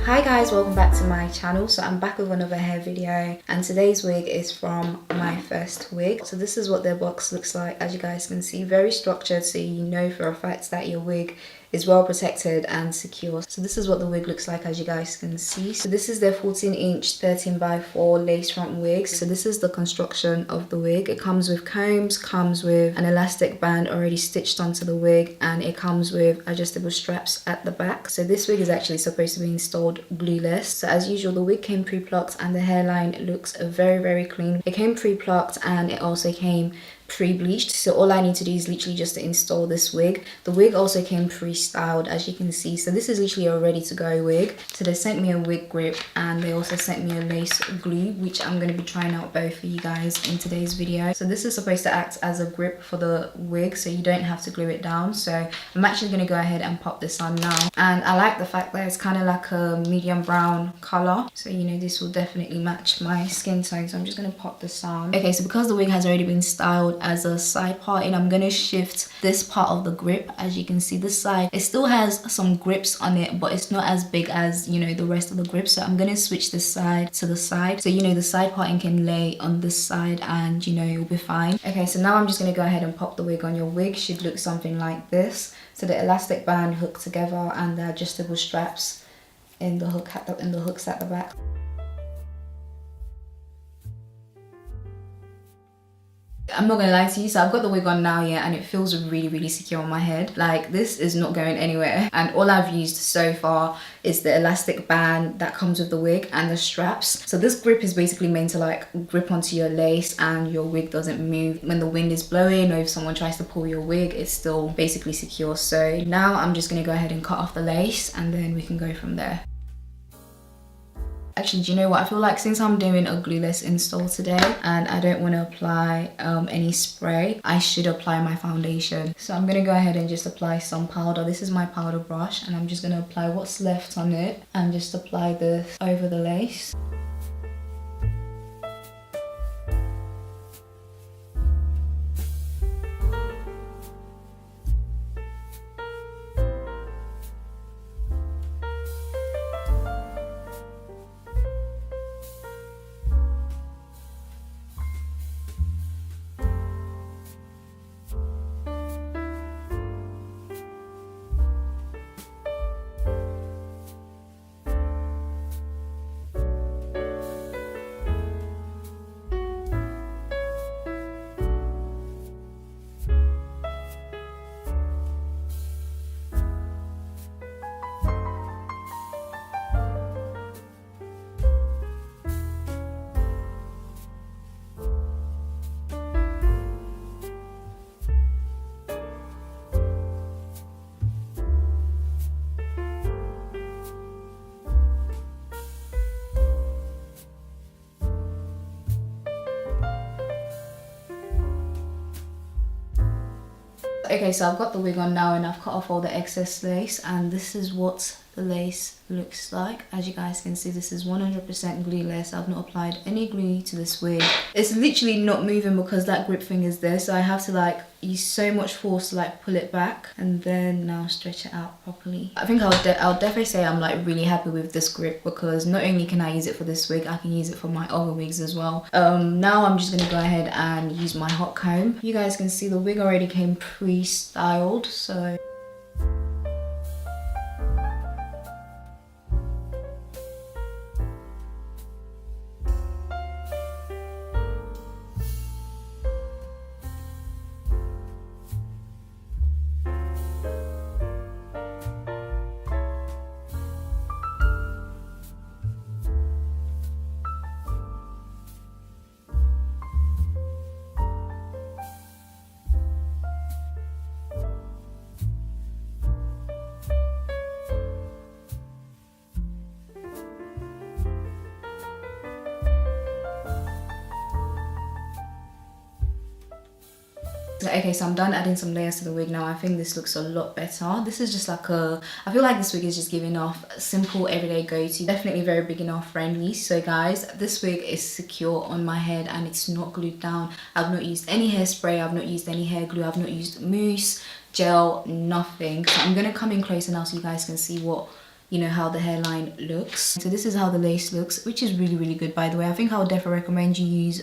Hi guys, welcome back to my channel. So I'm back with another hair video, and today's wig is from Myfirstwig. So this is what their box looks like. As you guys can see, very structured, so you know for a fact that your wig is well protected and secure. So this is what the wig looks like, as you guys can see. So this is their 14-inch 13x4 lace front wig. So this is the construction of the wig. It comes with combs, comes with an elastic band already stitched onto the wig, and it comes with adjustable straps at the back. So this wig is actually supposed to be installed glueless. So as usual, the wig came pre-plucked and the hairline looks very clean. It came pre-plucked and it also came pre-bleached, so all I need to do is literally just to install this wig. The wig also came pre-styled, as you can see. So this is literally a ready to go wig. So they sent me a wig grip and they also sent me a lace glue, which I'm going to be trying out both for you guys in today's video. So this is supposed to act as a grip for the wig, so you don't have to glue it down. So I'm actually going to go ahead and pop this on now, and I like the fact that it's kind of like a medium brown color, so you know this will definitely match my skin tone. So I'm just going to pop this on. Okay, so because the wig has already been styled as a side part, and I'm gonna shift this part of the grip. As you can see, this side, it still has some grips on it, but it's not as big as, you know, the rest of the grip. So I'm gonna switch this side to the side, so you know the side parting can lay on this side and you know you'll be fine. Okay, so now I'm just gonna go ahead and pop the wig on. Your wig should look something like this. So the elastic band hooked together and the adjustable straps in the hooks at the back. I'm not gonna lie to you, so I've got the wig on now, yeah, and it feels really secure on my head. Like, this is not going anywhere, and all I've used so far is the elastic band that comes with the wig and the straps. So this grip is basically meant to like grip onto your lace and your wig doesn't move when the wind is blowing, or if someone tries to pull your wig, it's still basically secure. So now I'm just gonna go ahead and cut off the lace and then we can go from there. Actually, do you know what? I feel like since I'm doing a glueless install today and I don't want to apply any spray, I should apply my foundation. So I'm going to go ahead and just apply some powder. This is my powder brush, and I'm just going to apply what's left on it and just apply this over the lace. Okay, so I've got the wig on now and I've cut off all the excess lace, and this is what the lace looks like. As you guys can see, this is 100% glueless. I've not applied any glue to this wig. It's literally not moving because that grip thing is there, so I have to like use so much force to like pull it back and then now stretch it out properly. I think I'll definitely say I'm like really happy with this grip, because not only can I use it for this wig, I can use it for my other wigs as well. Now I'm just gonna go ahead and use my hot comb. You guys can see the wig already came pre-styled, so okay, so I'm done adding some layers to the wig now. I think this looks a lot better. This is just like I feel like this wig is just giving off simple everyday go-to, definitely very beginner friendly. So guys, this wig is secure on my head and it's not glued down. I've not used any hairspray, I've not used any hair glue, I've not used mousse, gel, nothing. So I'm gonna come in closer now so you guys can see what you know, how the hairline looks. So this is how the lace looks, which is really good, by the way. I think I would definitely recommend you use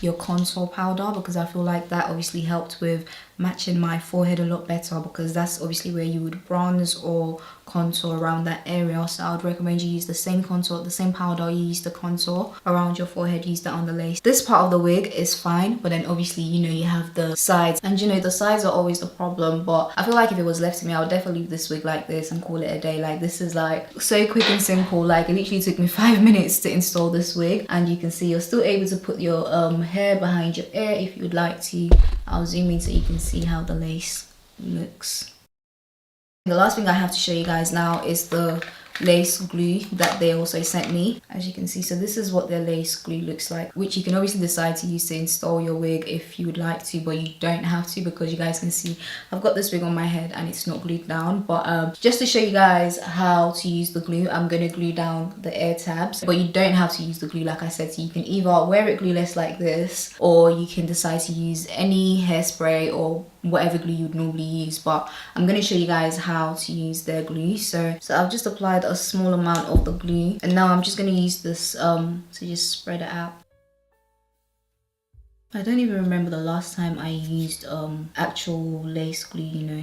your contour powder, because I feel like that obviously helped with matching my forehead a lot better, because that's obviously where you would bronze or contour around that area. So I would recommend you use the same contour, the same powder you use the contour around your forehead, use that on the lace. This part of the wig is fine, but then obviously, you know, you have the sides, and you know, the sides are always the problem. But I feel like if it was left to me, I would definitely leave this wig like this and call it a day. Like, this is like so quick and simple. Like, it literally took me 5 minutes to install this wig, and you can see you're still able to put your hair behind your ear if you would like to. I'll zoom in so you can see how the lace looks. The last thing I have to show you guys now is the lace glue that they also sent me, as you can see. So this is what their lace glue looks like, which you can obviously decide to use to install your wig if you would like to, but you don't have to, because you guys can see I've got this wig on my head and it's not glued down. But just to show you guys how to use the glue, I'm going to glue down the ear tabs, but you don't have to use the glue, like I said. So you can either wear it glueless like this, or you can decide to use any hairspray or whatever glue you'd normally use. But I'm going to show you guys how to use their glue. So I've just applied a small amount of the glue, and now I'm just going to use this to just spread it out. I don't even remember the last time I used actual lace glue, you know.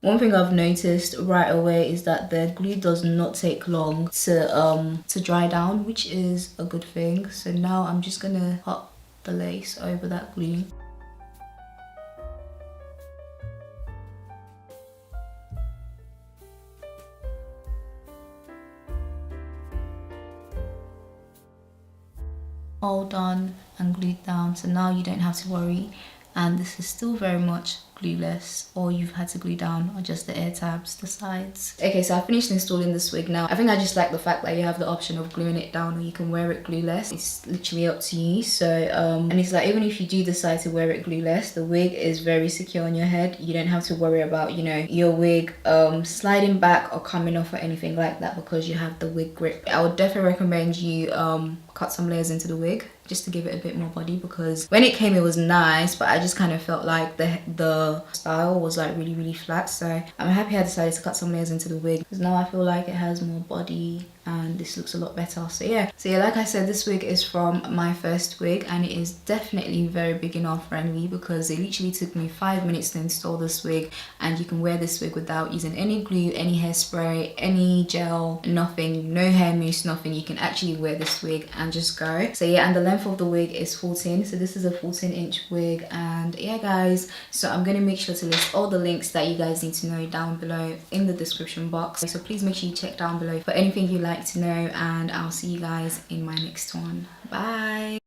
One thing I've noticed right away is that the glue does not take long to dry down, which is a good thing. So now I'm just gonna put the lace over that glue. All done and glued down, so now you don't have to worry. And this is still very much glueless. All you've had to glue down are just the ear tabs, the sides. Okay, so I finished installing this wig now. I think I just like the fact that you have the option of gluing it down, or you can wear it glueless. It's literally up to you. So and it's like, even if you do decide to wear it glueless, the wig is very secure on your head. You don't have to worry about, you know, your wig sliding back or coming off or anything like that, because you have the wig grip. I would definitely recommend you cut some layers into the wig just to give it a bit more body, because when it came it was nice, but I just kind of felt like the style was like really flat. So I'm happy I decided to cut some layers into the wig, because now I feel like it has more body and this looks a lot better. So yeah, like I said, this wig is from Myfirstwig, and it is definitely very beginner friendly, because it literally took me 5 minutes to install this wig, and you can wear this wig without using any glue, any hairspray, any gel, nothing, no hair mousse, nothing. You can actually wear this wig and just go. So yeah, and the length of the wig is 14, so this is a 14-inch wig. And yeah guys, so I'm going to make sure to list all the links that you guys need to know down below in the description box, so please make sure you check down below for anything you like to know, and I'll see you guys in my next one. Bye.